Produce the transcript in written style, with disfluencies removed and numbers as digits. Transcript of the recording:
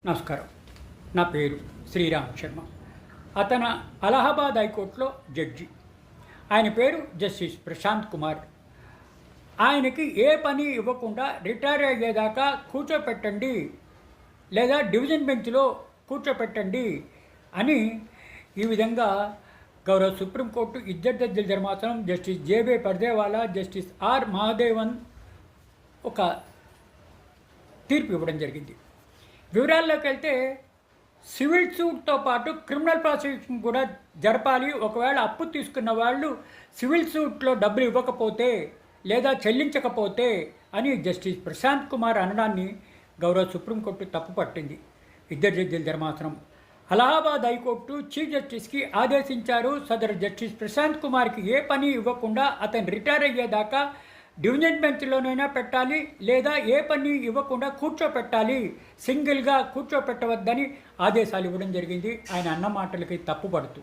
నమస్కారం. నా పేరు శ్రీరామ్ శర్మ. అతను అలహాబాద్ హైకోర్టులో జడ్జి. ఆయన పేరు జస్టిస్ ప్రశాంత్ కుమార్. ఆయనకి ఏ పని ఇవ్వకుండా రిటైర్ అయ్యేదాకా కూర్చోపెట్టండి లేదా డివిజన్ బెంచ్లో కూర్చోపెట్టండి అని ఈ విధంగా గౌరవ సుప్రీంకోర్టు ఇద్దరు జడ్జిల ధర్మాసనం జస్టిస్ జేబే పర్దేవాలా, జస్టిస్ ఆర్ మహాదేవన్ ఒక తీర్పు ఇవ్వడం జరిగింది. వివరాల్లోకి వెళ్తే సివిల్ సూట్తో పాటు క్రిమినల్ ప్రాసిక్యూషన్ కూడా జరపాలి. ఒకవేళ అప్పు తీసుకున్న వాళ్ళు సివిల్ సూట్లో డబ్బులు ఇవ్వకపోతే లేదా చెల్లించకపోతే అని జస్టిస్ ప్రశాంత్ కుమార్ అనడాన్ని గౌరవ సుప్రీంకోర్టు తప్పుపట్టింది. ఇద్దరు జడ్జిల ధర్మాసనం అలహాబాద్ హైకోర్టు చీఫ్ జస్టిస్కి ఆదేశించారు. సదరు జస్టిస్ ప్రశాంత్ కుమార్కి ఏ పని ఇవ్వకుండా అతను రిటైర్ అయ్యేదాకా డివిజన్ బెంచ్లోనైనా పెట్టాలి లేదా ఏ పని ఇవ్వకుండా కూర్చోపెట్టాలి, సింగిల్గా కూర్చోపెట్టవద్దని ఆదేశాలు ఇవ్వడం జరిగింది. ఆయన అన్న మాటలకి తప్పుపడుతూ